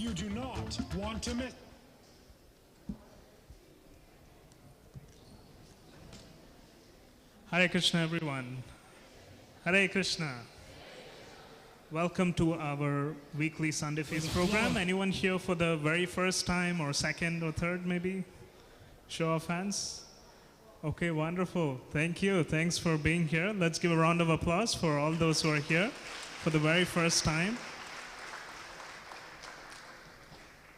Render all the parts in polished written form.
you do not want to miss. Hare Krishna, everyone. Hare Krishna. Welcome to our weekly Sunday Feast program. Anyone here for the very first time or second or third maybe? Show of hands. Okay, wonderful. Thank you. Thanks for being here. Let's give a round of applause for all those who are here for the very first time.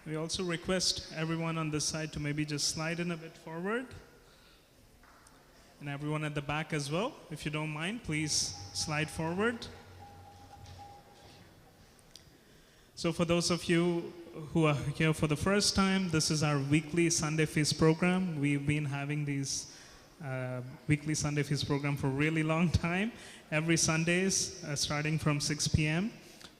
We also request everyone on this side to maybe just slide in a bit forward. And everyone at the back as well, if you don't mind, please slide forward. So for those of you who are here for the first time, this is our weekly Sunday Feast program. We've been having these weekly Sunday Feast program for a really long time, every Sundays starting from 6 p.m.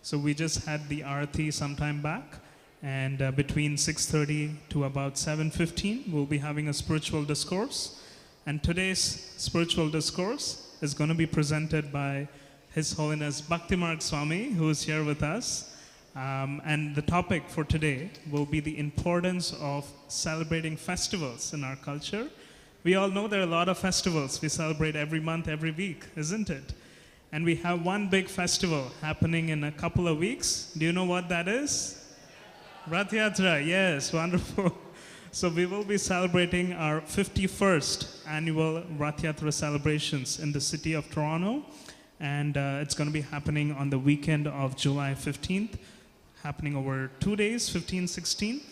So we just had the Aarti some time back, and between 6:30 to about 7:15, we'll be having a spiritual discourse. And today's spiritual discourse is going to be presented by His Holiness Bhaktimarg Swami, who is here with us. And the topic for today will be the importance of celebrating festivals in our culture. We all know there are a lot of festivals we celebrate every month, every week, isn't it? And we have one big festival happening in a couple of weeks. Do you know what that is? Rath Yatra, yes, wonderful. So we will be celebrating our 51st annual Rath Yatra celebrations in the city of Toronto. And it's going to be happening on the weekend of July 15th, happening over 2 days, 15, 16.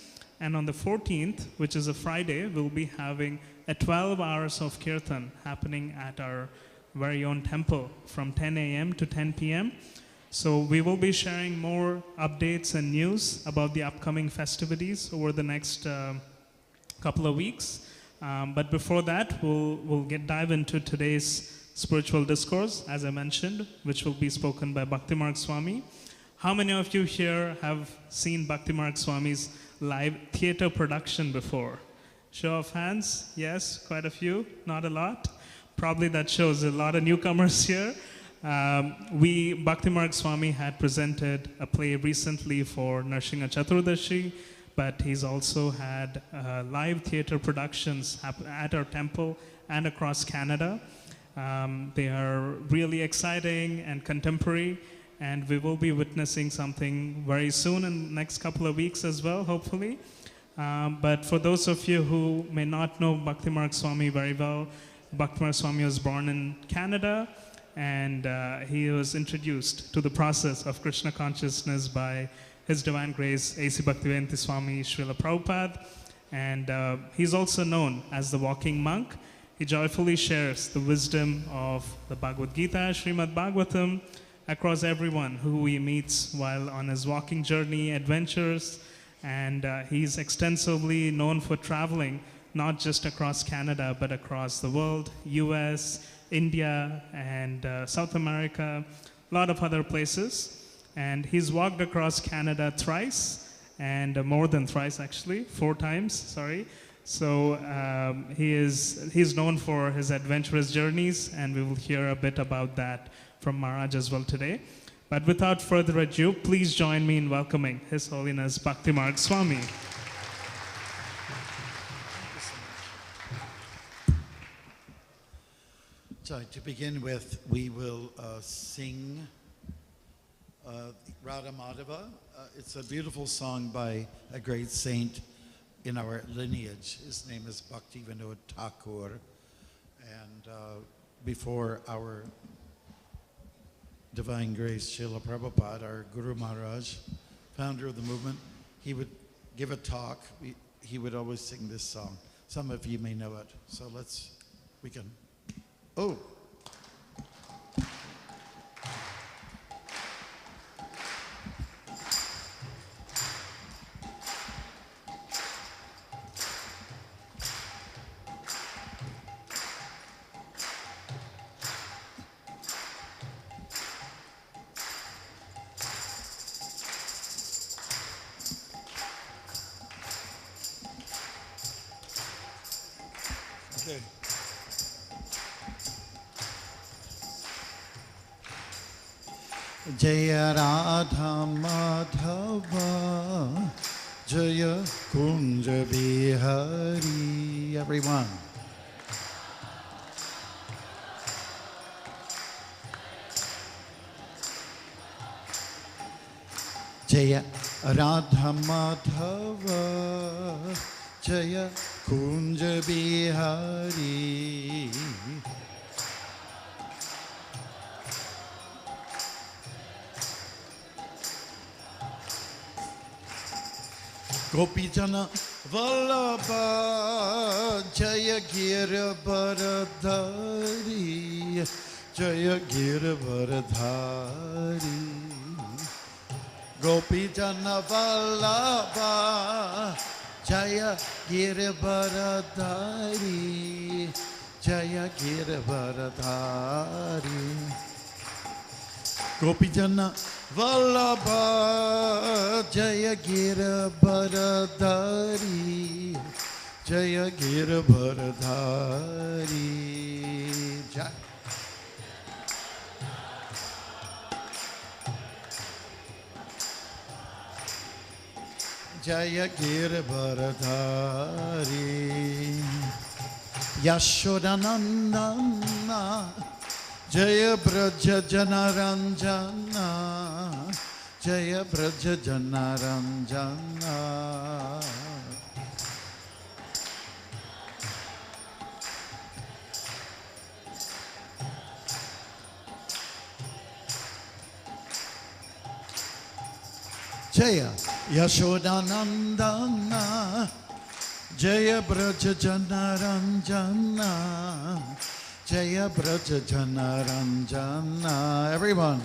And on the 14th, which is a Friday, we'll be having a 12 hours of kirtan happening at our very own temple from 10 a.m. to 10 p.m. So we will be sharing more updates and news about the upcoming festivities over the next couple of weeks. But before that, we'll dive into today's spiritual discourse, as I mentioned, which will be spoken by Bhaktimarg Swami. How many of you here have seen Bhaktimarg Swami's live theater production before? Show of hands. Yes, quite a few, not a lot. Probably that shows a lot of newcomers here. Bhaktimarg Swami had presented a play recently for Narsingha Chaturdashi, but he's also had live theater productions at our temple and across Canada. They are really exciting and contemporary, and we will be witnessing something very soon in the next couple of weeks as well, hopefully. But for those of you who may not know Bhaktimarg Swami very well, Bhaktimarg Swami was born in Canada, and he was introduced to the process of Krishna consciousness by His Divine Grace, A.C. Bhaktivedanta Swami Srila Prabhupada. And he's also known as the walking monk. He joyfully shares the wisdom of the Bhagavad Gita, Srimad Bhagavatam, across everyone who he meets while on his walking journey, adventures. And he's extensively known for traveling, not just across Canada, but across the world, US, India, and South America, a lot of other places. And he's walked across Canada thrice, and more than thrice actually, 4 times, sorry. So he's known for his adventurous journeys, and we will hear a bit about that from Maharaj as well today. But without further ado, please join me in welcoming His Holiness Bhaktimarg Swami. So to begin with, we will sing Radha Madhava. It's a beautiful song by a great saint in our lineage. His name is Bhaktivinoda Thakur. And before our Divine Grace, Srila Prabhupada, our Guru Maharaj, founder of the movement, he would give a talk. He would always sing this song. Some of you may know it. So we can. Oh. Okay. Jaya Radha Madhava Jaya Kunja Bihari. Everyone. Jaya Radha Madhava. Jaya Kunja Bihari. Gopijana Vallabha. Jaya Giravaradhari. Jaya Giravaradhari. Gopijana Vallabha. Jaya Giravaradhari. Jaya Giravaradhari. Gopijana Vallabha. Jaya Giravaradhari. Jaya Giravaradhari. Jai. Jaya Giravaradhari. Yashodanandana. Jaya Braja Janaranjana. Jaya Braja Janaranjana. Jaya Yashodanandana. Jaya Braja Janaranjana. Jaya Braja Janaranjana. Everyone.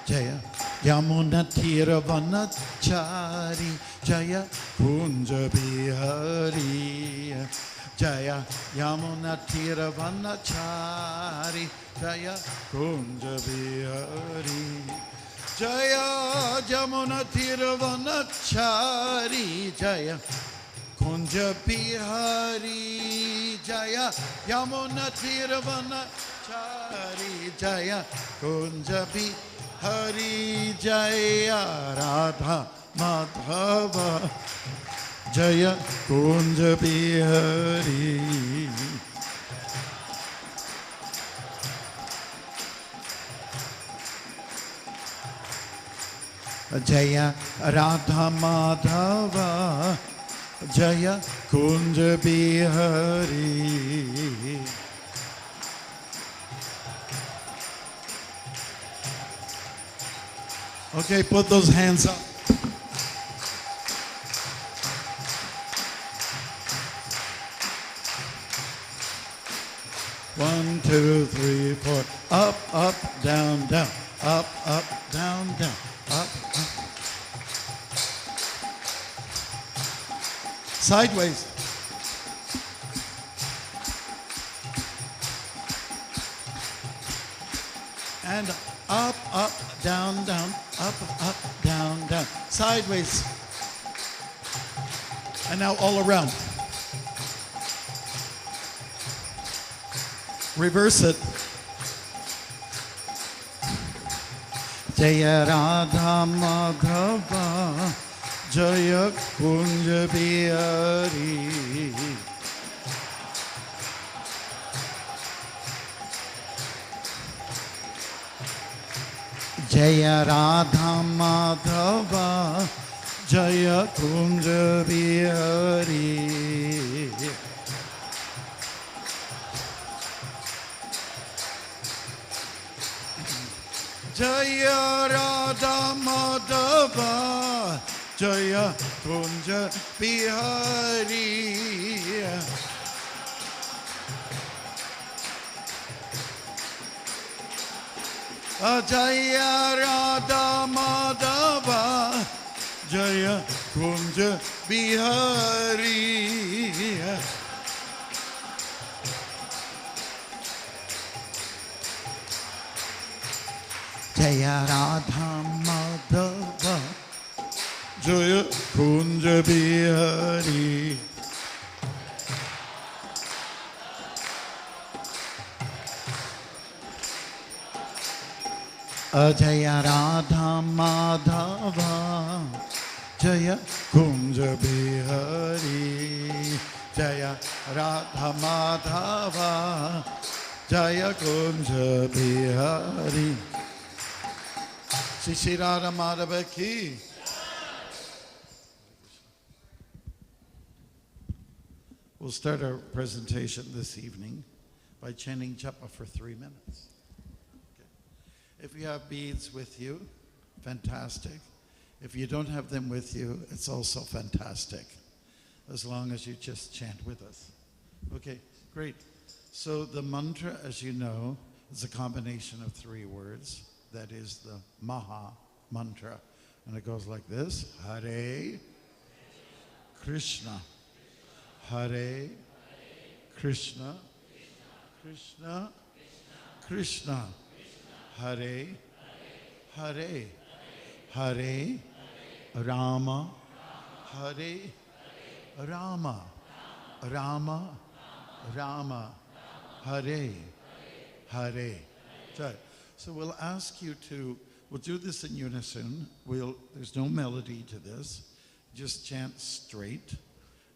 Jaya Yamuna Tiravanachari. Jaya Kunja Bihari. Jaya Yamuna Tiravanachari. Jaya Kunja Bihari. Jaya Yamuna Tiravanachari. Jaya Kunja Bihari. Jaya Yamuna Tiravanachari. Jaya Kunja Bihari. Jaya Radha Madhava. Jaya Kunja Bihari. Jaya Radha Madhava. Jaya Kunja Bihari. Okay, put those hands up. One, two, three, four. Up, up, down, down. Up, up, down, down. Up, up. Sideways. And up, up, down, down. Up, up, down, down. Sideways. And now all around. Reverse it. Jaya Radha Madhava. Jaya Kunja Bihari. Jaya Radha Madhava. Jaya Kunja Bihari. Jaya Radha Madhava. Jaya Kunja Bihari. Jaya Radha Madhava. Jaya Kunja Bihari. Jaya Radha Madhava. Jaya Kunja Bihari. Jaya Radha Madhava, Jaya Kunja Bihari, Jaya Radha Madhava, Jaya Kunja Bihari. Shri Radha Madhava ki. We'll start our presentation this evening by chanting japa for 3 minutes. If you have beads with you, fantastic. If you don't have them with you, it's also fantastic, as long as you just chant with us. Okay, great. So the mantra, as you know, is a combination of 3 words. That is the Maha mantra. And it goes like this: Hare Krishna, Hare Krishna, Krishna Krishna, Hare Hare, Hare Rama, Hare Rama, Rama Rama, Hare Hare. So we'll ask you to, we'll do this in unison. There's no melody to this. Just chant straight.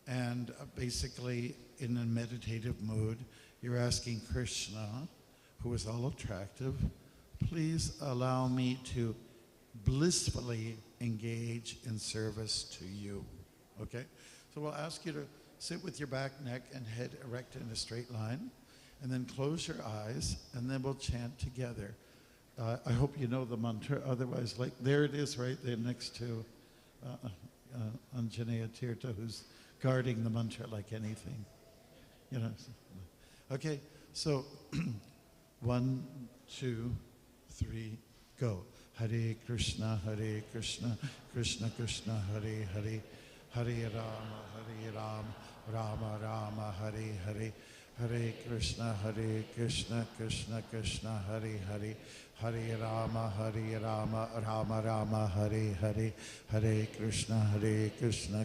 And basically, in a meditative mood, you're asking Krishna, who is all attractive, please allow me to blissfully engage in service to you. Okay? So we'll ask you to sit with your back, neck, and head erect in a straight line, and then close your eyes, and then we'll chant together. I hope you know the mantra. Otherwise, like there it is right there next to Anjaneya Tirtha, who's guarding the mantra like anything. You know. Okay, so 1, 2, 3, go. Hare Krishna, Krishna Krishna, Hare Hare, Hare Rama, Rama Rama, Hare Hare, Hare Krishna, Krishna Krishna, Hare Hare, Hare Rama, Rama Rama, Hare Hare, Hare Krishna, Krishna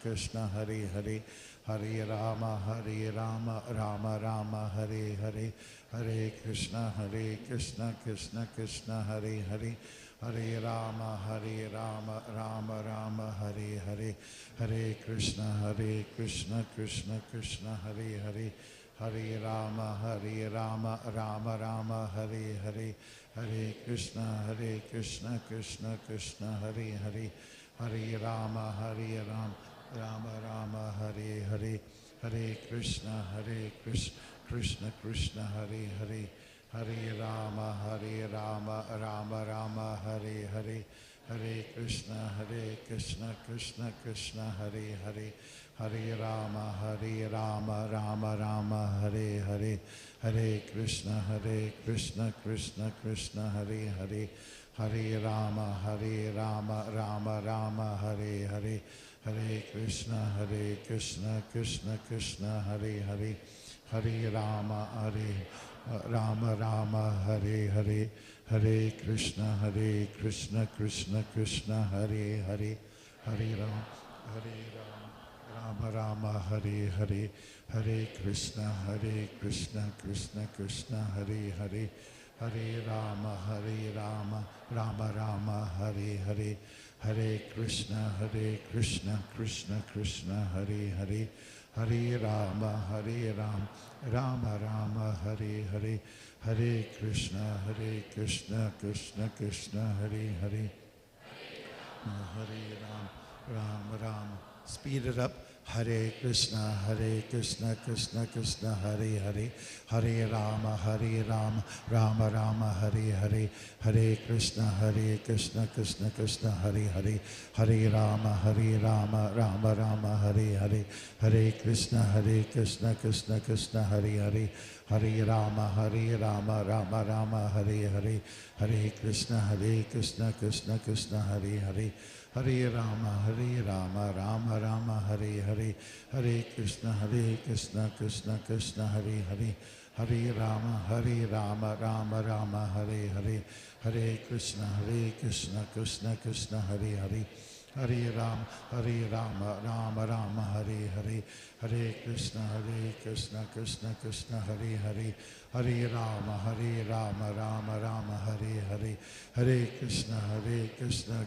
Krishna, Hare Hare, Hare Rama, Rama Rama, Hare Hare, Hare Krishna, Krishna Krishna, Hare Hare, Hare Rama, Rama Rama, Hare Hare, Hare Krishna, Krishna Krishna, Hare Hare, Hare Rama, Rama Rama, Hare Hare, Hare Krishna, Krishna Krishna, Hare Hare, Hare Rama, Rama Rama, Hare Hare, Hare Krishna, Krishna, Hare Hare, Hare Rama, Rama Rama, Hare Hare, Hare Krishna, Krishna, Hare Hare, Hare Rama, Rama Rama, Hare Hare, Hare Krishna, Krishna, Hare Hare, Hare Rama, Rama Rama, Hare Hare, Hare Krishna, Krishna, Hare Hare, Hare Rama, Rama, Hare Hare, Hare Krishna, Krishna, Hare Hare, Hare Rama, Hare Hare, Hare Krishna, Krishna, Hare Hare, Hare Rama, Rama, Hare Hare, Hare Krishna, Krishna, Hare Hare, Hare Rama, Rama, Hare Hare, Hare Krishna, Krishna, Hare Hare, Hare Ram. Speed it up. Hare Krishna, Krishna, Hare Hare, Hare Rama, Rama, Hare Hare, Hare Krishna, Krishna, Hare Hare, Hare Rama, Rama, Hare Hare, Hare Krishna, Krishna, Hare Hare, Hare Rama, Rama, Hare Hare, Hare Krishna, Krishna, Hare Hare, Hare Rama, Rama, Hare Hare, Hare Krishna, Krishna, Hare Hare, Hare Rama, Rama, Hare Hare, Hare Krishna, Krishna, Hare Hare, Hare Rama, Rama Rama, Hare Hare, Hare Krishna, Krishna Krishna, Hare Hare, Hare Rama, Rama Rama, Hare Hare, Hare Krishna, Krishna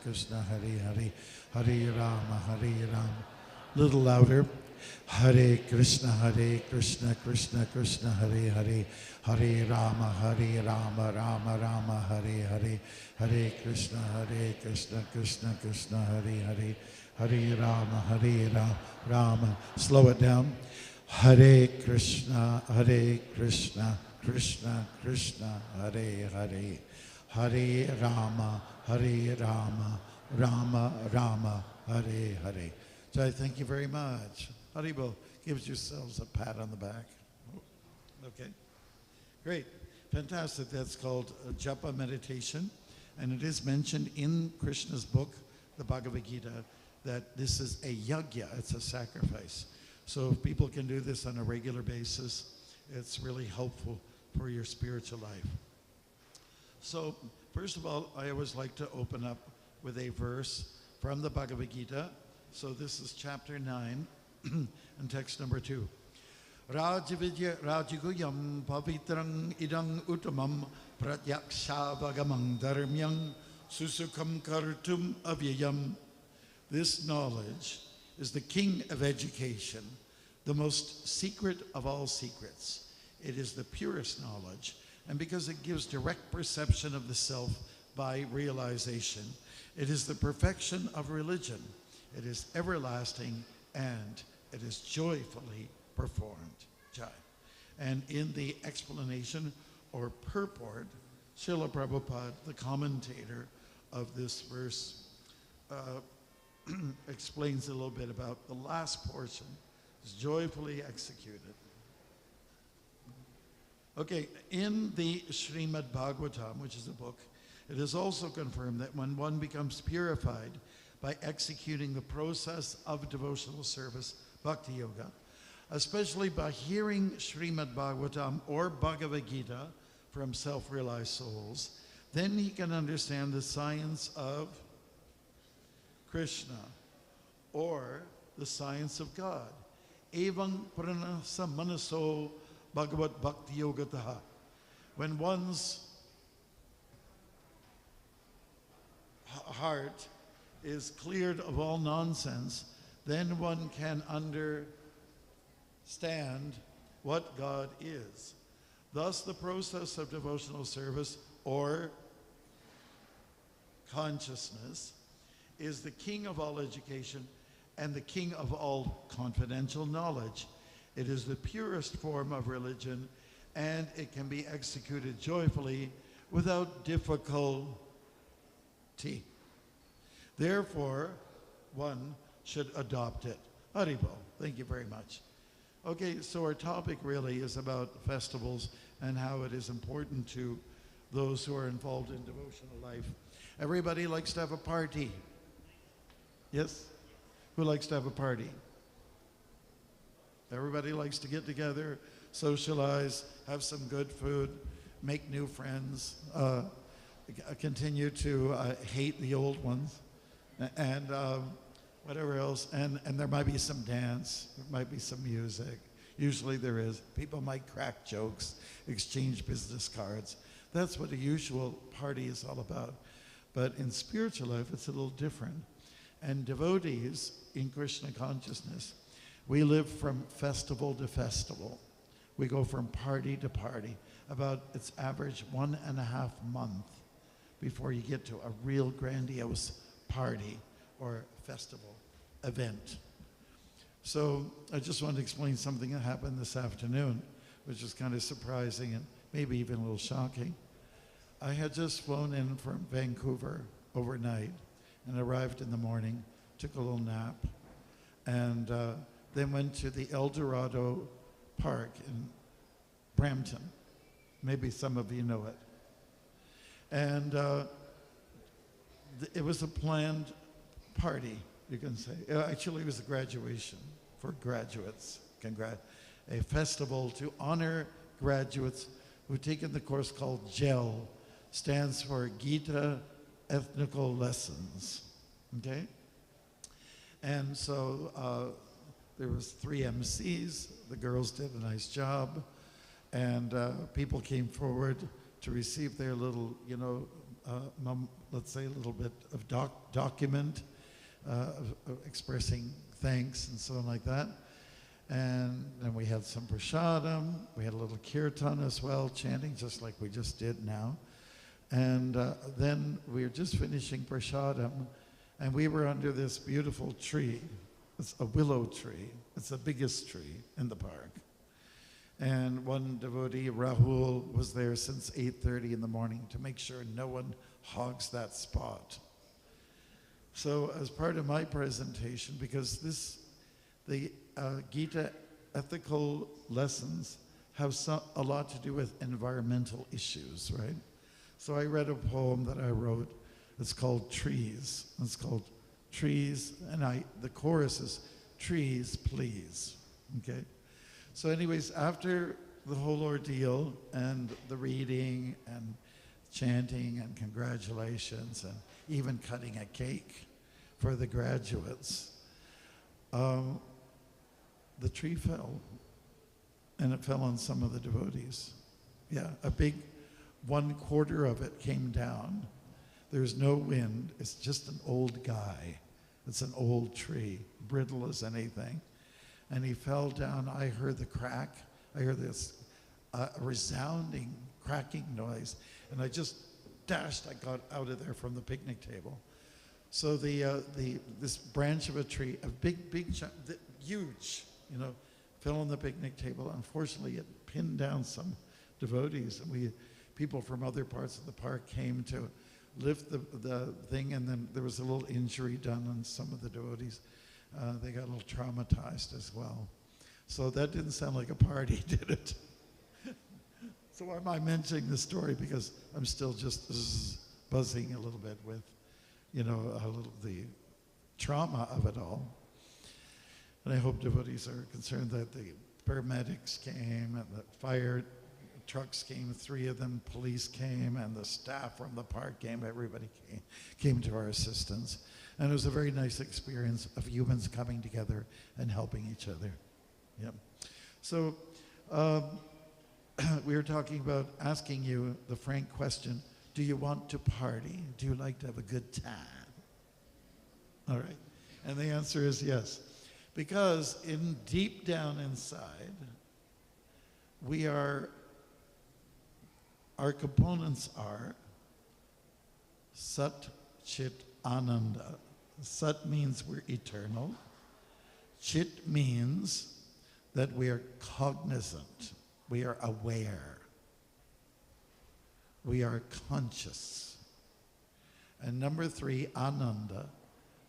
Krishna, Hare Hare, Hare Rama. Little louder. Hare Krishna, Krishna Krishna, Hare Hare, Hare Rama, Rama Rama, Hare Hare, Hare Krishna, Krishna Krishna, Hare Hare, Hare Rama, Rama. Slow it down. Hare Krishna, Krishna Krishna, Hare Hare, Hare Rama, Rama Rama, Hare Hare. So I thank you very much. Haribo, gives yourselves a pat on the back. Okay, great, fantastic. That's called Japa meditation, and it is mentioned in Krishna's book, the Bhagavad Gita, that this is a yajna, it's a sacrifice. So if people can do this on a regular basis, it's really helpful for your spiritual life. So first of all, I always like to open up with a verse from the Bhagavad Gita. So this is chapter 9 and text number 2. Rajavidya Rajaguyam Pavitrang Idang Uttamam Pratyakshabagamang Dharmyang Susukam Kartum Avyayam. This knowledge is the king of education, the most secret of all secrets. It is the purest knowledge, and because it gives direct perception of the self by realization, it is the perfection of religion. It is everlasting, and it is joyfully performed. Jai. And in the explanation or purport, Srila Prabhupada, the commentator of this verse, explains a little bit about the last portion. Is joyfully executed. Okay, in the Srimad Bhagavatam, which is a book, it is also confirmed that when one becomes purified by executing the process of devotional service, Bhakti Yoga, especially by hearing Srimad Bhagavatam or Bhagavad Gita from self-realized souls, then he can understand the science of Krishna or the science of God. Evam pranasa manaso bhagavat bhakti yogataha. When one's heart is cleared of all nonsense, then one can understand what God is. Thus, the process of devotional service or consciousness is the king of all education and the king of all confidential knowledge. It is the purest form of religion, and it can be executed joyfully without difficulty. Therefore, one should adopt it. Haribo, thank you very much. Okay, so our topic really is about festivals and how it is important to those who are involved in devotional life. Everybody likes to have a party. Yes? Who likes to have a party? Everybody likes to get together, socialize, have some good food, make new friends, continue to hate the old ones, and whatever else. And there might be some dance, there might be some music. Usually there is. People might crack jokes, exchange business cards. That's what a usual party is all about. But in spiritual life, it's a little different. And devotees in Krishna consciousness, we live from festival to festival. We go from party to party. It's average 1.5 months before you get to a real grandiose party or festival event. So I just wanted to explain something that happened this afternoon, which is kind of surprising and maybe even a little shocking. I had just flown in from Vancouver overnight and arrived in the morning, took a little nap, and then went to the El Dorado Park in Brampton. Maybe some of you know it. And it was a planned party, you can say. Actually, it was a graduation for graduates. A festival to honor graduates who've taken the course called GEL, stands for Gita Ethnical Lessons. Okay? And so there was 3 MCs. The girls did a nice job. And people came forward to receive their little, let's say a little bit of document expressing thanks and so on like that. And then we had some prashadam. We had a little kirtan as well, chanting just like we just did now. And then we were just finishing prashadam, and we were under this beautiful tree. It's a willow tree. It's the biggest tree in the park. And one devotee, Rahul, was there since 8:30 in the morning to make sure no one hogs that spot. So as part of my presentation, because the Gita ethical lessons have a lot to do with environmental issues, right? So I read a poem that I wrote. It's called Trees. It's called Trees, and the chorus is, trees, please, okay? So anyways, after the whole ordeal and the reading and chanting and congratulations and even cutting a cake for the graduates, the tree fell, and it fell on some of the devotees. Yeah, a big 1/4 of it came down. There's no wind. It's just an old guy. It's an old tree, brittle as anything. And he fell down. I heard the crack. I heard this resounding cracking noise. And I just dashed. I got out of there from the picnic table. So this branch of a tree, a big, huge, fell on the picnic table. Unfortunately, it pinned down some devotees. And people from other parts of the park came to lift the thing, and then there was a little injury done on some of the devotees. They got a little traumatized as well. So that didn't sound like a party, did it? So why am I mentioning this story? Because I'm still just buzzing a little bit with, the trauma of it all. And I hope devotees are concerned that the paramedics came and the fire trucks came, 3 of them, police came, and the staff from the park came. Everybody came to our assistance. And it was a very nice experience of humans coming together and helping each other. Yep. So we were talking about asking you the frank question, do you want to party? Do you like to have a good time? All right. And the answer is yes. Because deep down inside, our components are Sat, Chit, Ananda. Sat means we're eternal. Chit means that we are cognizant. We are aware. We are conscious. And number 3, Ananda.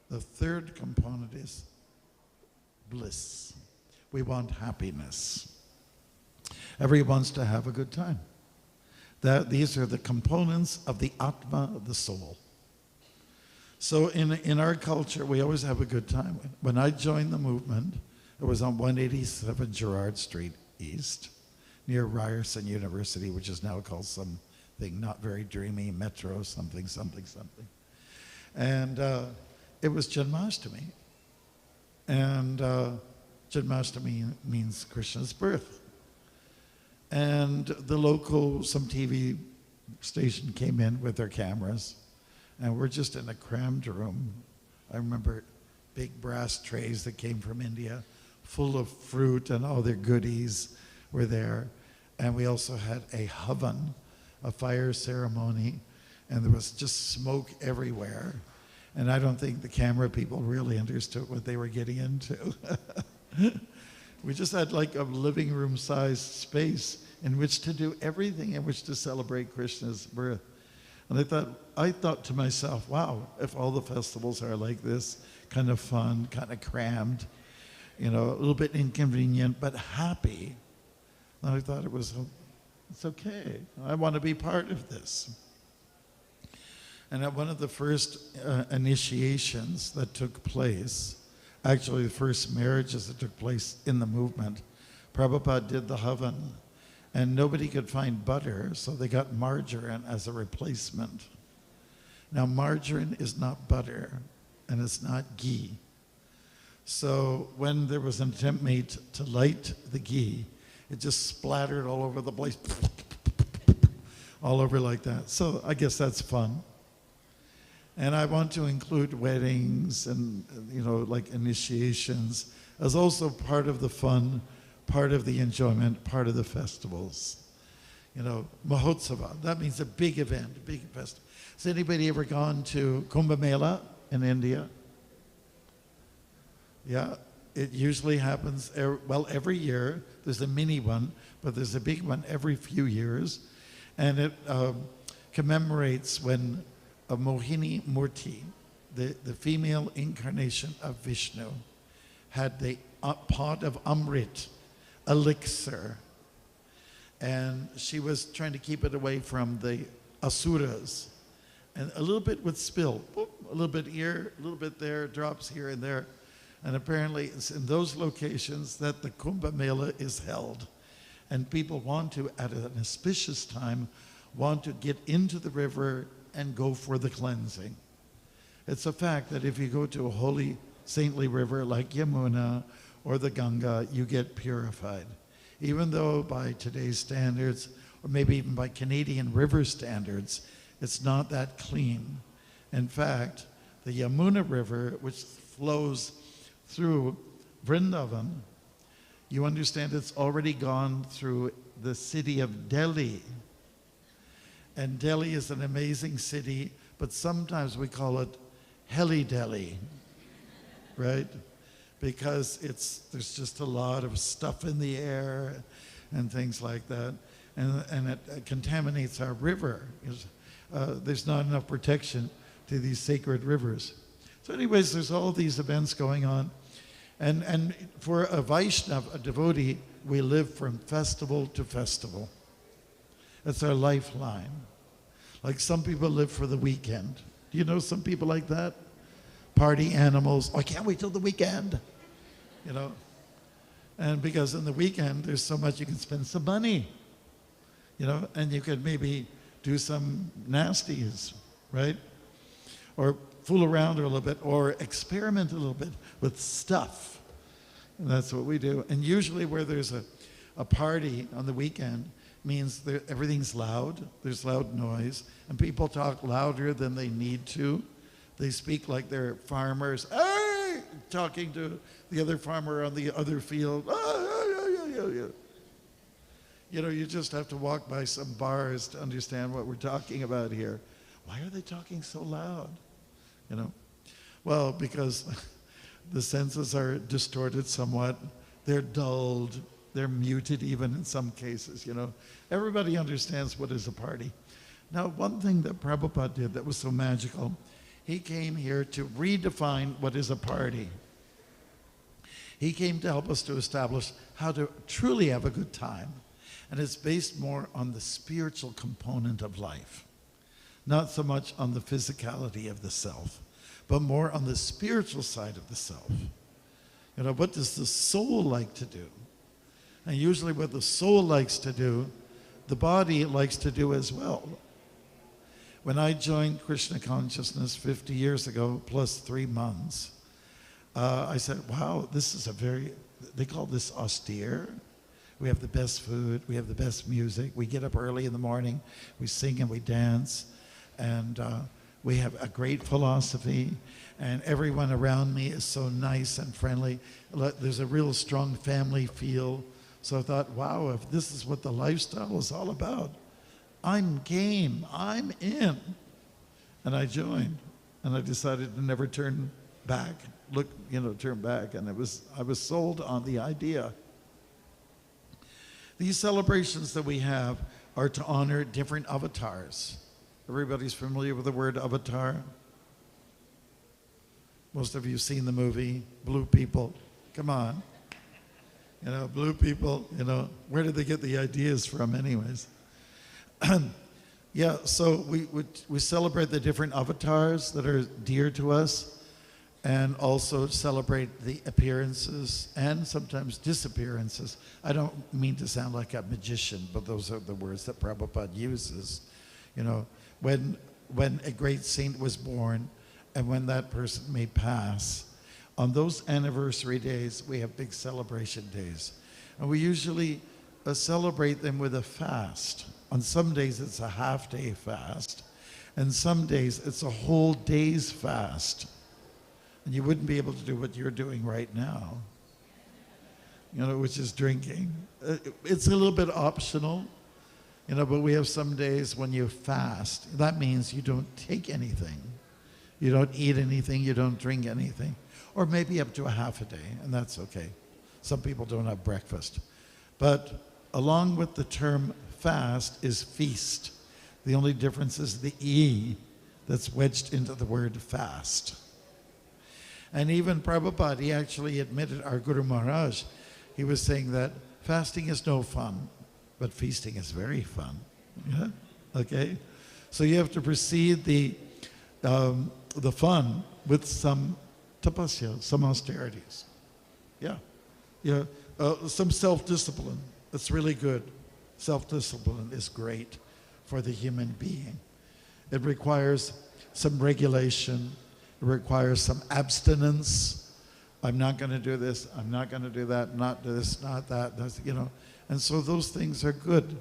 The third component is bliss. We want happiness. Everyone wants to have a good time. These are the components of the Atma, of the soul. So in our culture, we always have a good time. When I joined the movement, it was on 187 Gerrard Street East, near Ryerson University, which is now called something not very dreamy, Metro, something. And it was Janmashtami. And Janmashtami means Krishna's birth. And some TV station came in with their cameras, and we're just in a crammed room. I remember big brass trays that came from India, full of fruit, and all their goodies were there. And we also had a havan, a fire ceremony, and there was just smoke everywhere. And I don't think the camera people really understood what they were getting into. We just had like a living room sized space in which to do everything, in which to celebrate Krishna's birth. And I thought to myself, wow, if all the festivals are like this, kind of fun, kind of crammed, a little bit inconvenient, but happy, then I thought it's okay. I want to be part of this. And at one of the first initiations that took place, actually the first marriages that took place in the movement, Prabhupada did the havan, and nobody could find butter, so they got margarine as a replacement. Now margarine is not butter, and it's not ghee. So when there was an attempt made to light the ghee, it just splattered all over the place, all over like that. So I guess that's fun. And I want to include weddings and, like initiations as also part of the fun, part of the enjoyment, part of the festivals. Mahotsava, that means a big event, a big festival. Has anybody ever gone to Kumbh Mela in India? Yeah, it usually happens, every year. There's a mini one, but there's a big one every few years. And it commemorates when a Mohini Murti, the female incarnation of Vishnu, had the pot of Amrit, elixir. And she was trying to keep it away from the Asuras. And a little bit would spill, a little bit here, a little bit there, drops here and there. And apparently it's in those locations that the Kumbh Mela is held. And people want to, at an auspicious time, want to get into the river and go for the cleansing. It's a fact that if you go to a holy, saintly river like Yamuna or the Ganga, you get purified. Even though by today's standards, or maybe even by Canadian river standards, it's not that clean. In fact, the Yamuna River, which flows through Vrindavan, you understand it's already gone through the city of Delhi. And Delhi is an amazing city, but sometimes we call it Heli Delhi, right? Because there's just a lot of stuff in the air and things like that. And it contaminates our river. There's not enough protection to these sacred rivers. So anyways, there's all these events going on. And for a Vaishnava, a devotee, we live from festival to festival. It's our lifeline. Like some people live for the weekend. Do you know some people like that? Party animals. Oh, I can't wait till the weekend. And because in the weekend, there's so much you can spend some money. And you could maybe do some nasties, right? Or fool around a little bit, or experiment a little bit with stuff. And that's what we do. And usually where there's a party on the weekend means everything's loud, there's loud noise, and people talk louder than they need to. They speak like they're farmers, hey! Talking to the other farmer on the other field. You just have to walk by some bars to understand what we're talking about here. Why are they talking so loud? Well, because the senses are distorted somewhat. They're dulled. They're muted even in some cases, Everybody understands what is a party. Now, one thing that Prabhupada did that was so magical, he came here to redefine what is a party. He came to help us to establish how to truly have a good time. And it's based more on the spiritual component of life. Not so much on the physicality of the self, but more on the spiritual side of the self. What does the soul like to do? And usually what the soul likes to do, the body likes to do as well. When I joined Krishna consciousness 50 years ago, plus 3 months, I said, wow, this is they call this austere. We have the best food, we have the best music, we get up early in the morning, we sing and we dance, and we have a great philosophy, and everyone around me is so nice and friendly. There's a real strong family feel. So I thought, wow, if this is what the lifestyle is all about, I'm game, I'm in. And I joined, and I decided to never turn back, turn back, and I was sold on the idea. These celebrations that we have are to honor different avatars. Everybody's familiar with the word avatar? Most of you have seen the movie, Blue People. Come on. Blue people, where did they get the ideas from anyways? Yeah, so we celebrate the different avatars that are dear to us, and also celebrate the appearances and sometimes disappearances. I don't mean to sound like a magician, but those are the words that Prabhupada uses. When a great saint was born, and when that person may pass, on those anniversary days, we have big celebration days. And we usually celebrate them with a fast. On some days, it's a half-day fast. And some days, it's a whole day's fast. And you wouldn't be able to do what you're doing right now, which is drinking. It's a little bit optional, but we have some days when you fast. That means you don't take anything. You don't eat anything, you don't drink anything. Or maybe up to a half a day, and that's okay. Some people don't have breakfast. But along with the term fast is feast. The only difference is the E that's wedged into the word fast. And even Prabhupada, he actually admitted, our Guru Maharaj, he was saying that fasting is no fun, but feasting is very fun. Yeah? Okay? So you have to precede the fun with some tapasya, some austerities. Yeah. Yeah. Some self-discipline. That's really good. Self-discipline is great for the human being. It requires some regulation. It requires some abstinence. I'm not going to do this. I'm not going to do that. Not this, not that. And so those things are good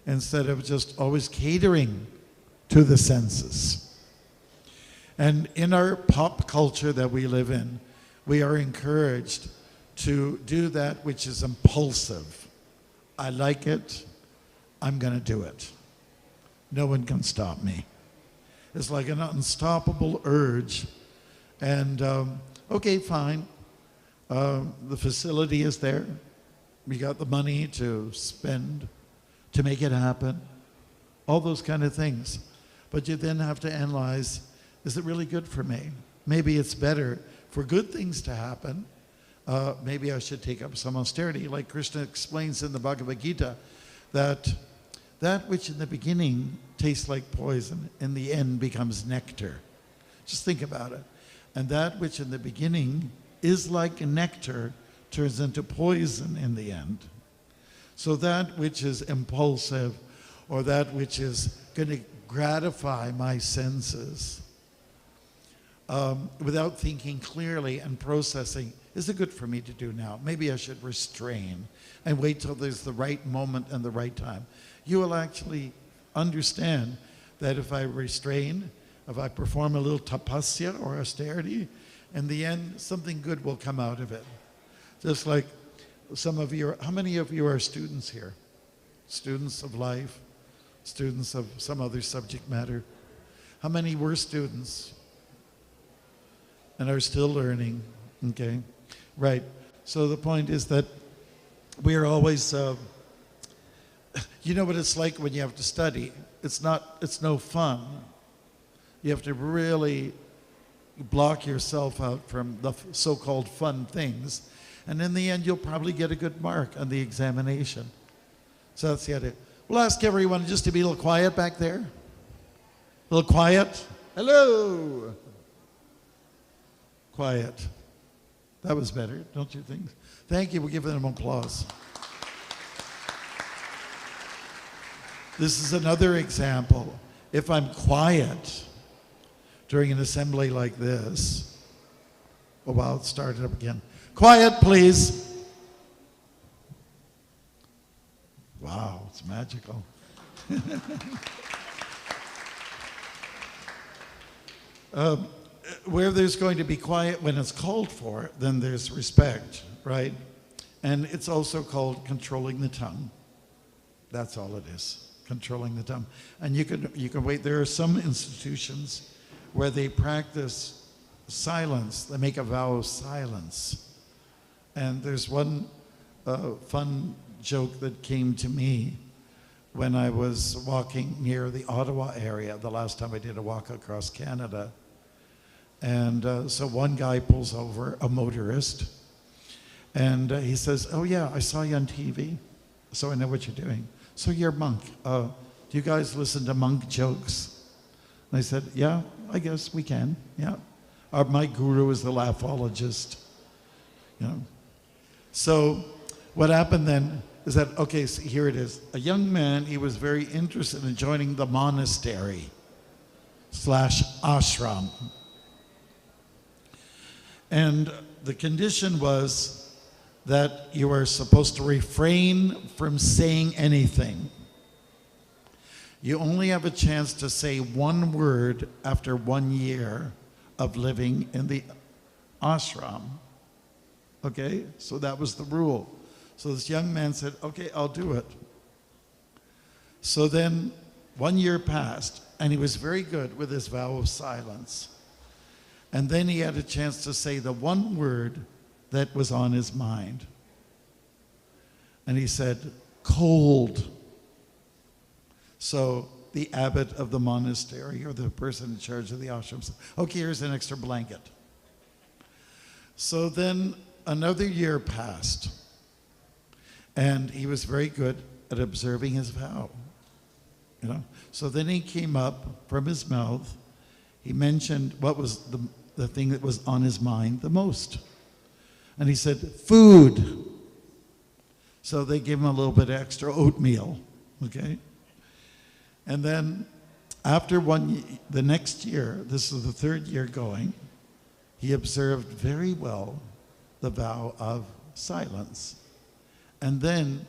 instead of just always catering to the senses. And in our pop culture that we live in, we are encouraged to do that which is impulsive. I like it, I'm going to do it. No one can stop me. It's like an unstoppable urge. And, okay, fine. The facility is there. We got the money to spend to make it happen. All those kind of things. But you then have to analyze, is it really good for me? Maybe it's better for good things to happen. Maybe I should take up some austerity. Like Krishna explains in the Bhagavad Gita, that which in the beginning tastes like poison, in the end becomes nectar. Just think about it. And that which in the beginning is like nectar turns into poison in the end. So that which is impulsive, or that which is going to gratify my senses, without thinking clearly and processing, is it good for me to do now? Maybe I should restrain and wait till there's the right moment and the right time. You will actually understand that if I restrain, if I perform a little tapasya or austerity, in the end, something good will come out of it. Just like some of you, how many of you are students here? Students of life, students of some other subject matter. How many were students and are still learning? Okay, right. So the point is that we are always, you know what it's like when you have to study. It's no fun. You have to really block yourself out from the so-called fun things. And in the end, you'll probably get a good mark on the examination. So that's the idea. We'll ask everyone just to be a little quiet back there. A little quiet. Hello. Quiet. That was better, don't you think? Thank you. We'll give them applause. This is another example. If I'm quiet during an assembly like this, oh wow, it started up again. Quiet, please. Wow, it's magical. Where there's going to be quiet when it's called for, then there's respect, right? And it's also called controlling the tongue. That's all it is, controlling the tongue. And you can wait. There are some institutions where they practice silence. They make a vow of silence. And there's one fun joke that came to me when I was walking near the Ottawa area the last time I did a walk across Canada. And so one guy pulls over, a motorist, and he says, "Oh yeah, I saw you on TV, so I know what you're doing. So you're a monk. Do you guys listen to monk jokes?" And I said, "Yeah, I guess we can, yeah. My guru is the laughologist, you know." So what happened then is that, okay, so here it is. A young man, he was very interested in joining the monastery / ashram. And the condition was that you were supposed to refrain from saying anything. You only have a chance to say one word after 1 year of living in the ashram. Okay, so that was the rule. So this young man said, okay, I'll do it. So then 1 year passed, and he was very good with his vow of silence. And then he had a chance to say the one word that was on his mind. And he said, cold. So the abbot of the monastery, or the person in charge of the ashram, said, okay, here's an extra blanket. So then another year passed, and he was very good at observing his vow. You know? So then he came up from his mouth, he mentioned what was the thing that was on his mind the most. And he said, food. So they gave him a little bit extra oatmeal, okay? And then after the next year, this is the third year going, he observed very well the vow of silence. And then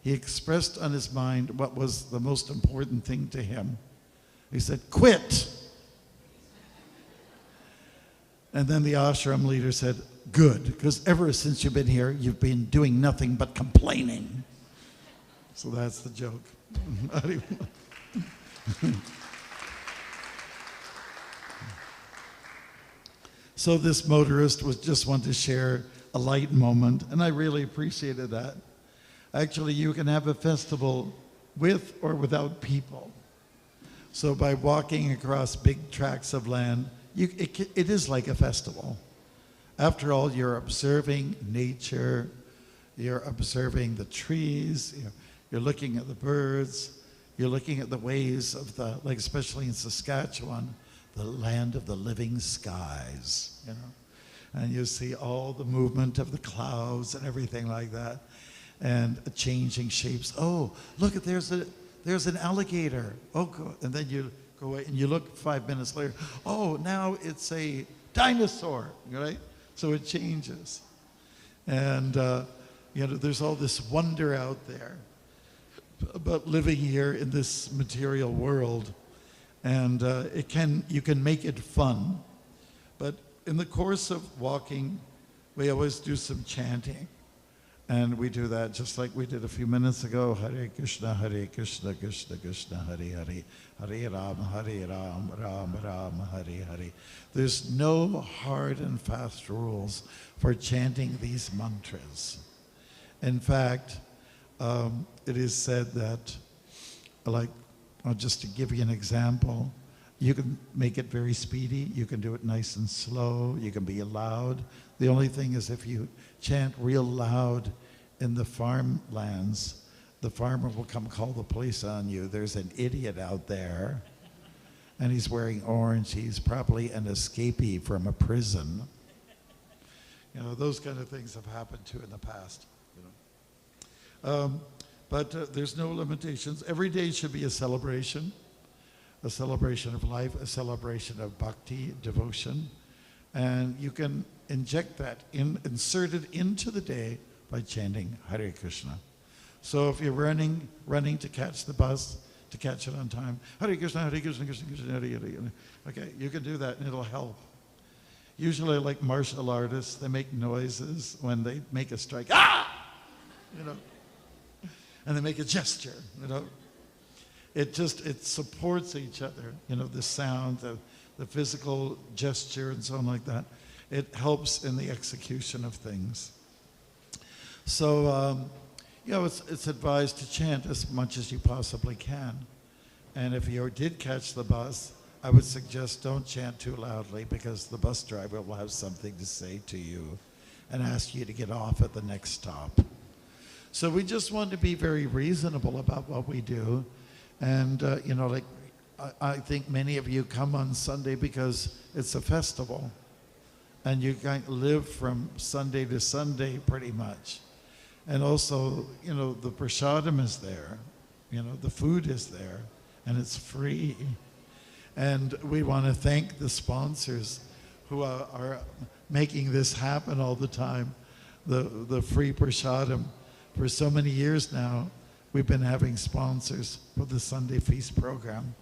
he expressed on his mind what was the most important thing to him. He said, quit. And then the ashram leader said, good, because ever since you've been here, you've been doing nothing but complaining. So that's the joke. So this motorist was just wanted to share a light moment, and I really appreciated that. Actually, you can have a festival with or without people. So by walking across big tracts of land, it is like a festival. After all, you're observing nature, you're observing the trees, you're looking at the birds, you're looking at the ways of like especially in Saskatchewan, the land of the living skies, you know. And you see all the movement of the clouds and everything like that, and changing shapes. Oh, look, there's an alligator. Oh, go. And then you go away and you look 5 minutes later. Oh, now it's a dinosaur, right? So it changes. And, you know, there's all this wonder out there about living here in this material world. And you can make it fun. But in the course of walking, we always do some chanting. And we do that just like we did a few minutes ago. Hare Krishna, Krishna Krishna, Hare Hare. Hare Ram, Ram Ram, Hare Hare. There's no hard and fast rules for chanting these mantras. In fact, it is said that, like, just to give you an example, you can make it very speedy, you can do it nice and slow, you can be loud. The only thing is if you chant real loud in the farmlands, the farmer will come call the police on you. There's an idiot out there, and he's wearing orange. He's probably an escapee from a prison. You know, those kind of things have happened too in the past. You know. But there's no limitations. Every day should be a celebration of life, a celebration of bhakti, devotion. And you can inject that, insert it into the day by chanting Hare Krishna. So if you're running to catch the bus, to catch it on time, Hare Krishna, Krishna Krishna, Hare Hare. Okay, you can do that and it'll help. Usually like martial artists, they make noises when they make a strike. Ah! You know. And they make a gesture, you know. It supports each other, you know, the sound, the physical gesture and so on like that. It helps in the execution of things. So, you know, it's advised to chant as much as you possibly can. And if you did catch the bus, I would suggest don't chant too loudly because the bus driver will have something to say to you and ask you to get off at the next stop. So we just want to be very reasonable about what we do. And, you know, like, I think many of you come on Sunday because it's a festival. And you kind of live from Sunday to Sunday pretty much. And also, you know, the prasadam is there. You know, the food is there. And it's free. And we want to thank the sponsors who are making this happen all the time, the free prasadam. For so many years now, we've been having sponsors for the Sunday Feast program.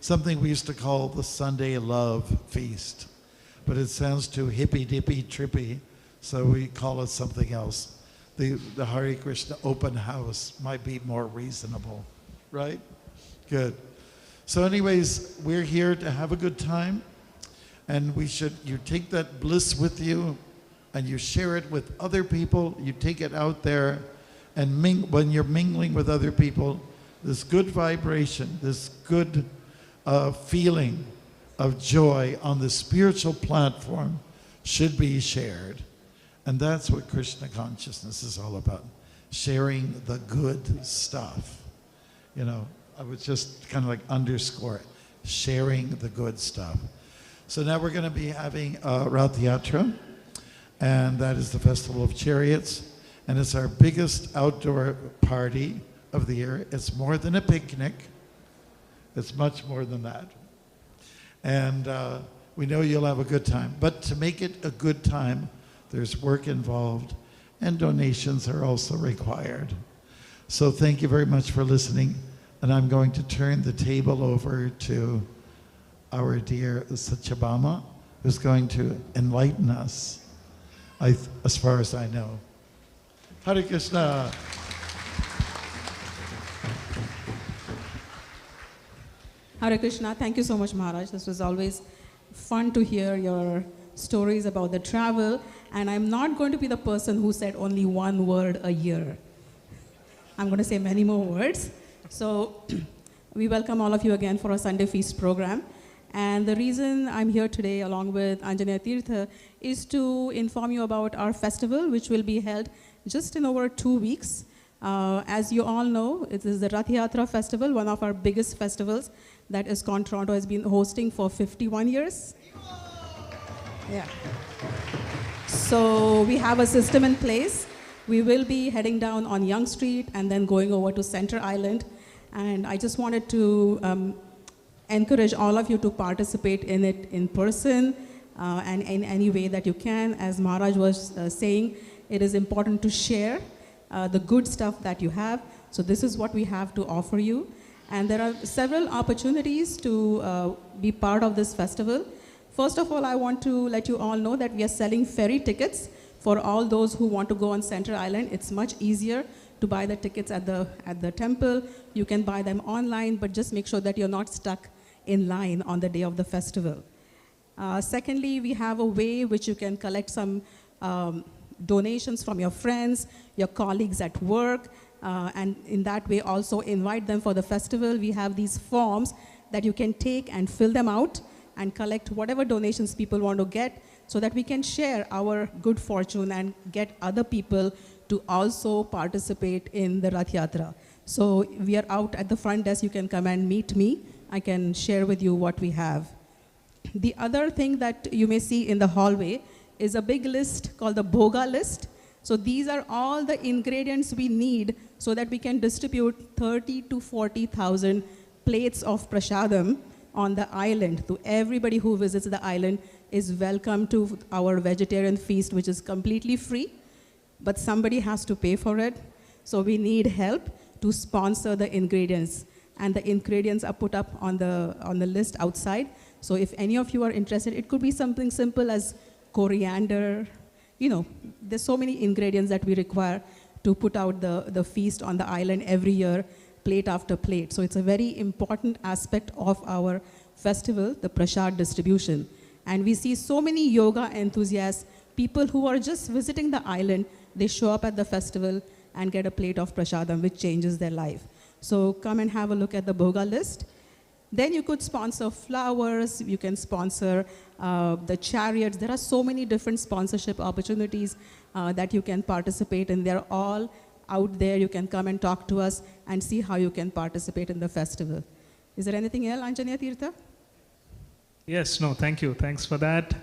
Something we used to call the Sunday Love Feast, but it sounds too hippy-dippy, trippy, so we call it something else. The Hare Krishna open house might be more reasonable, right? Good. So anyways, we're here to have a good time, and you take that bliss with you, and you share it with other people. You take it out there, and when you're mingling with other people, this good vibration, this good feeling of joy on the spiritual platform should be shared. And that's what Krishna consciousness is all about, sharing the good stuff. You know, I would just kind of like underscore it, sharing the good stuff. So now we're going to be having Rath Yatra, and that is the Festival of Chariots, and it's our biggest outdoor party of the year. It's more than a picnic. It's much more than that. And we know you'll have a good time. But to make it a good time, there's work involved, and donations are also required. So thank you very much for listening. And I'm going to turn the table over to our dear Satyabhama, who's going to enlighten us, as far as I know. Hare Krishna. Hare Krishna. Thank you so much, Maharaj. This was always fun to hear your stories about the travel. And I'm not going to be the person who said only one word a year. I'm going to say many more words. So we welcome all of you again for our Sunday Feast program. And the reason I'm here today along with Anjaneya Tirtha is to inform you about our festival, which will be held just in over 2 weeks. As you all know, it is the Rath Yatra festival, one of our biggest festivals that ISKCON Toronto has been hosting for 51 years. Yeah. So we have a system in place. We will be heading down on Yonge Street and then going over to Center Island. And I just wanted to encourage all of you to participate in it in person and in any way that you can. As Maharaj was saying, it is important to share the good stuff that you have. So this is what we have to offer you. And there are several opportunities to be part of this festival. First of all, I want to let you all know that we are selling ferry tickets for all those who want to go on Center Island. It's much easier to buy the tickets at the temple. You can buy them online, but just make sure that you're not stuck in line on the day of the festival. Secondly, we have a way which you can collect some donations from your friends, your colleagues at work, and in that way also invite them for the festival. We have these forms that you can take and fill them out and collect whatever donations people want to get so that we can share our good fortune and get other people to also participate in the Rath Yatra. So we are out at the front desk. You can come and meet me. I can share with you what we have. The other thing that you may see in the hallway is a big list called the Bhoga list. So these are all the ingredients we need so that we can distribute 30 to 40,000 plates of prasadam on the island. So everybody who visits the island is welcome to our vegetarian feast, which is completely free, but somebody has to pay for it. So we need help to sponsor the ingredients. And the ingredients are put up on the list outside. So if any of you are interested, it could be something simple as coriander. You know, there's so many ingredients that we require to put out the feast on the island every year, plate after plate. So it's a very important aspect of our festival, the prasad distribution. And we see so many yoga enthusiasts, people who are just visiting the island, they show up at the festival and get a plate of prasadam, which changes their life. So come and have a look at the Bhoga list. Then you could sponsor flowers, you can sponsor the chariots. There are so many different sponsorship opportunities that you can participate in. They're all out there. You can come and talk to us and see how you can participate in the festival. Is there anything else, Anjaneya Tirtha? Yes, no, thank you. Thanks for that.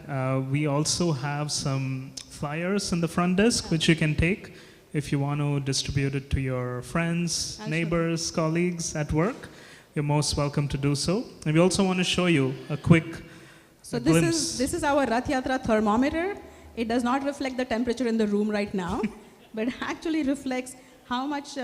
We also have some flyers in the front desk, which you can take if you want to distribute it to your friends, neighbors, colleagues at work. You're most welcome to do so. And we also want to show you a quick So a this glimpse. this is our Rath Yatra thermometer. It does not reflect the temperature in the room right now, but actually reflects how much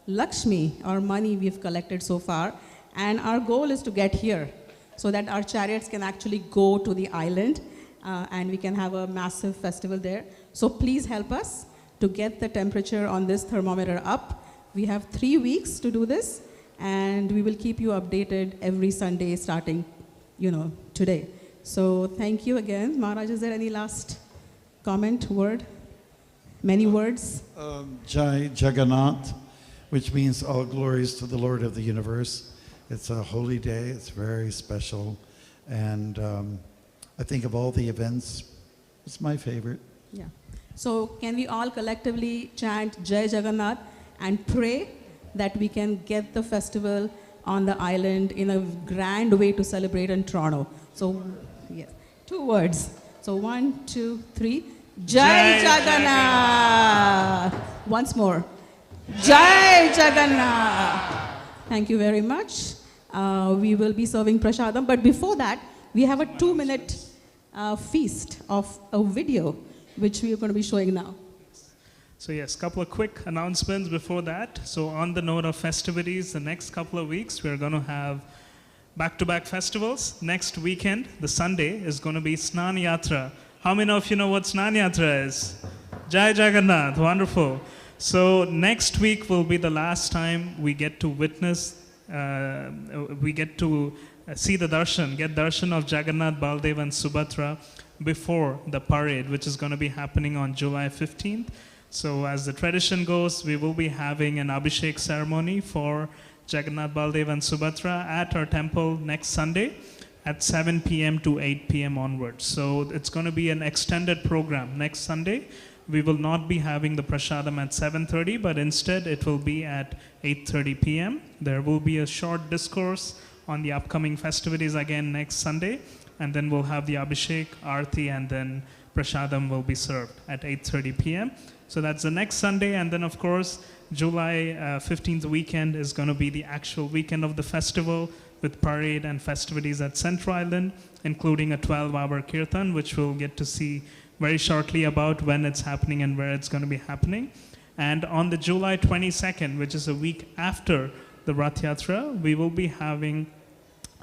Lakshmi or money we've collected so far. And our goal is to get here so that our chariots can actually go to the island and we can have a massive festival there. So please help us to get the temperature on this thermometer up. We have 3 weeks to do this, and we will keep you updated every Sunday starting, today. So thank you again. Maharaj, is there any last comment, word? Many words? Jai Jagannath, which means all glories to the Lord of the universe. It's a holy day. It's very special. And I think of all the events, it's my favorite. Yeah. So can we all collectively chant Jai Jagannath and pray that we can get the festival on the island in a grand way to celebrate in Toronto? So, yes, 2 words. So 1, 2, 3. Jai Jagannath. Once more. Jai Jagannath. Thank you very much. We will be serving prasadam, but before that, we have a 2-minute feast of a video which we are going to be showing now. So yes, couple of quick announcements before that. So on the note of festivities, the next couple of weeks, we're going to have back-to-back festivals. Next weekend, the Sunday, is going to be Snan Yatra. How many of you know what Snan Yatra is? Jai Jagannath, wonderful. So next week will be the last time we get to witness, we get to see the darshan, get darshan of Jagannath, Baldev and Subhadra before the parade, which is going to be happening on July 15th. So as the tradition goes, we will be having an Abhishek ceremony for Jagannath, Baldev and Subhadra at our temple next Sunday at 7 p.m. to 8 p.m. onwards. So it's going to be an extended program next Sunday. We will not be having the prasadam at 7:30, but instead it will be at 8:30 p.m. There will be a short discourse on the upcoming festivities again next Sunday, and then we'll have the Abhishek, Aarti, and then prasadam will be served at 8:30 p.m. So that's the next Sunday, and then of course July 15th weekend is going to be the actual weekend of the festival with parade and festivities at Central Island, including a 12-hour kirtan, which we'll get to see very shortly about when it's happening and where it's going to be happening. And on the July 22nd, which is a week after the Rath Yatra, we will be having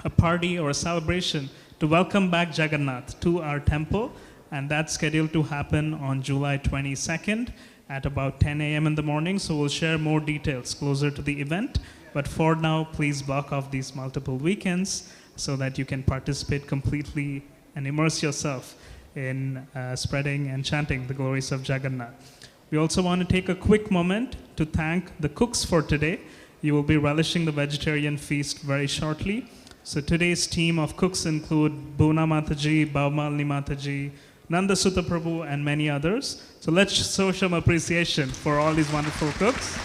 a party or a celebration to welcome back Jagannath to our temple, and that's scheduled to happen on July 22nd at about 10 a.m. in the morning. So we'll share more details closer to the event. But for now, please block off these multiple weekends so that you can participate completely and immerse yourself in spreading and chanting the glories of Jagannath. We also want to take a quick moment to thank the cooks for today. You will be relishing the vegetarian feast very shortly. So today's team of cooks include Bhuna Mataji, Bhavmalini Mataji, Nanda Sutta Prabhu, and many others. So let's show some appreciation for all these wonderful cooks.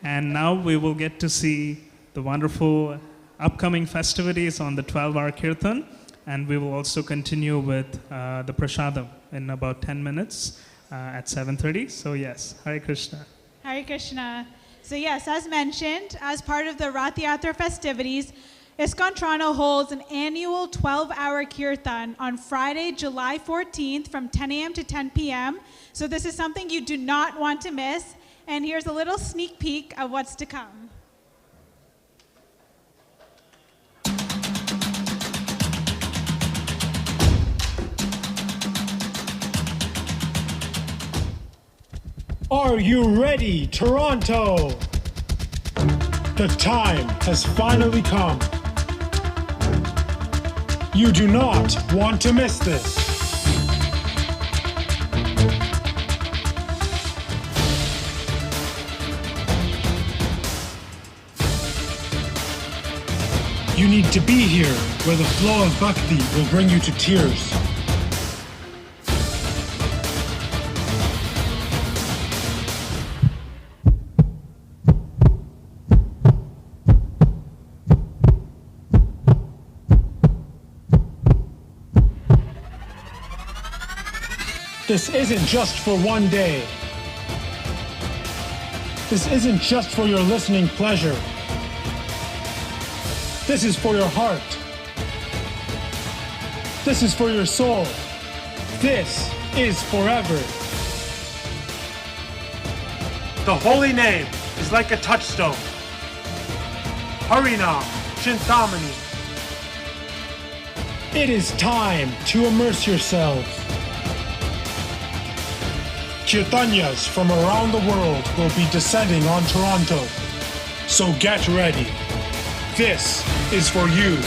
And now we will get to see the wonderful upcoming festivities on the 12-hour kirtan, and we will also continue with the prasadam in about 10 minutes at 7:30. So yes, Hare Krishna. Hare Krishna. So yes, as mentioned, as part of the Rath Yatra festivities, ISKCON Toronto holds an annual 12-hour kirtan on Friday, July 14th from 10 a.m. to 10 p.m. So this is something you do not want to miss. And here's a little sneak peek of what's to come. Are you ready, Toronto? The time has finally come. You do not want to miss this. You need to be here where the flow of bhakti will bring you to tears. This isn't just for one day. This isn't just for your listening pleasure. This is for your heart. This is for your soul. This is forever. The holy name is like a touchstone. Harinam Chintamani. It is time to immerse yourselves. Kirtanyas from around the world will be descending on Toronto. So get ready. This is for you.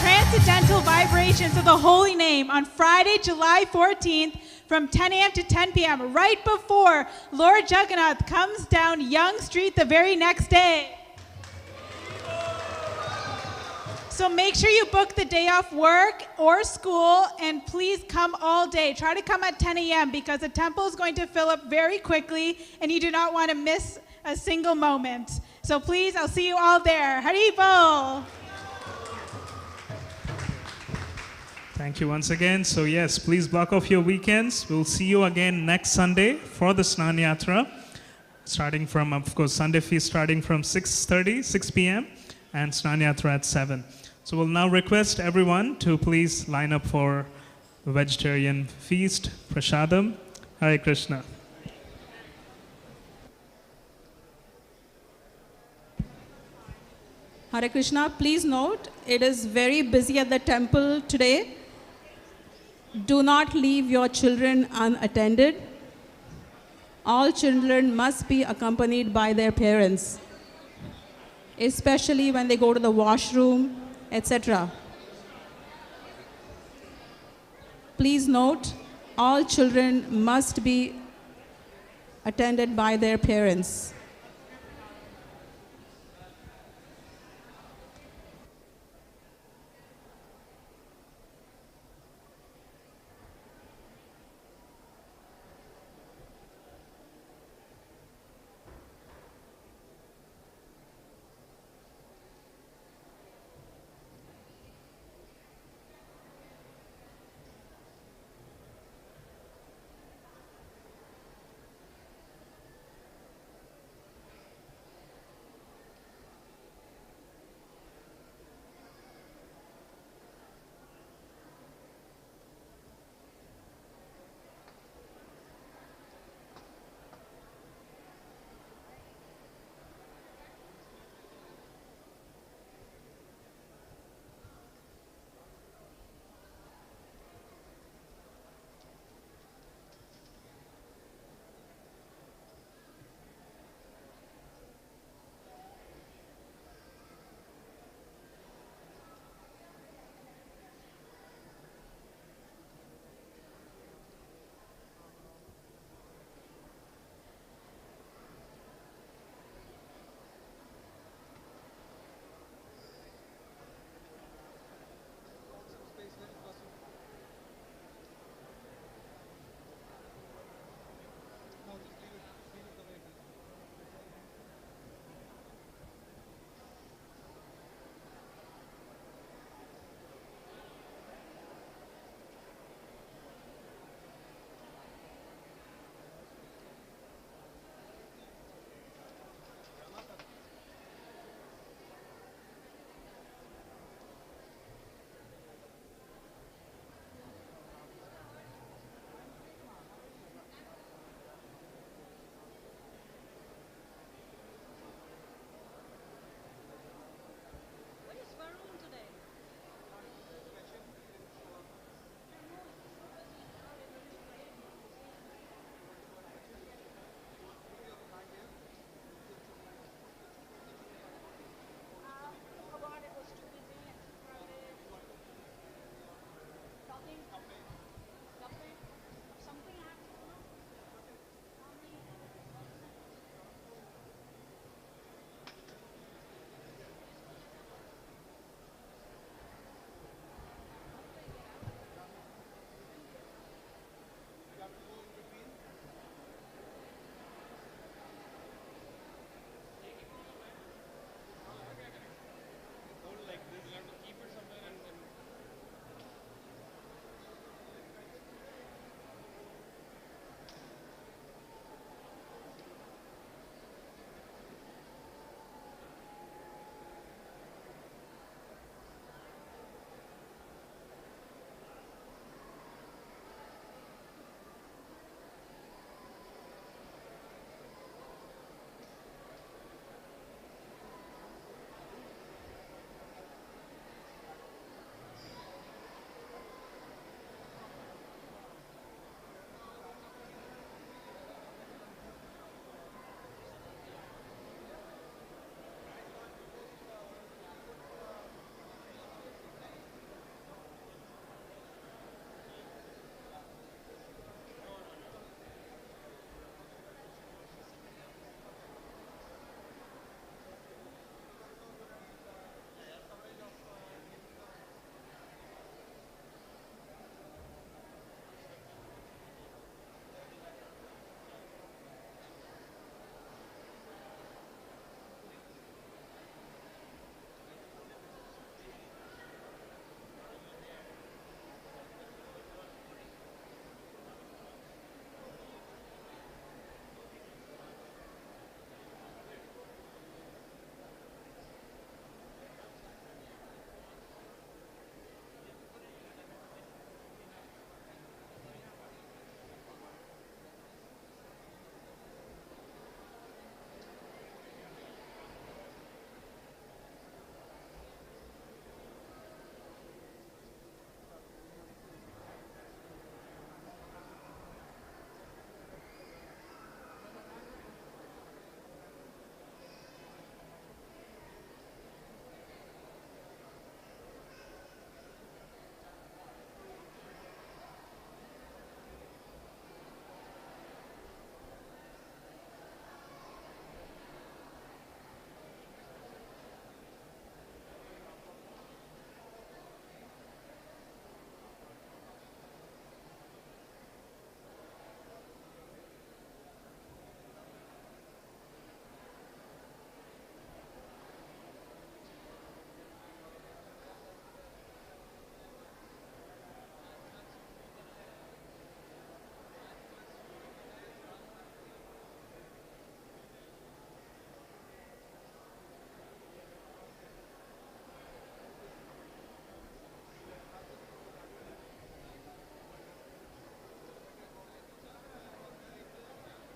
Transcendental vibrations of the holy name on Friday, July 14th from 10 a.m. to 10 p.m. right before Lord Jagannath comes down Yonge Street the very next day. So make sure you book the day off work or school, and please come all day. Try to come at 10 a.m. because the temple is going to fill up very quickly and you do not want to miss a single moment. So please, I'll see you all there. Haribol! Thank you once again. So yes, please block off your weekends. We'll see you again next Sunday for the Snan Yatra, starting from, of course, Sunday feast starting from 6 p.m. and Snan Yatra at 7. So we'll now request everyone to please line up for the vegetarian feast, Prashadam. Hare Krishna. Hare Krishna, please note, it is very busy at the temple today. Do not leave your children unattended. All children must be accompanied by their parents, especially when they go to the washroom, etc. Please note, all children must be attended by their parents.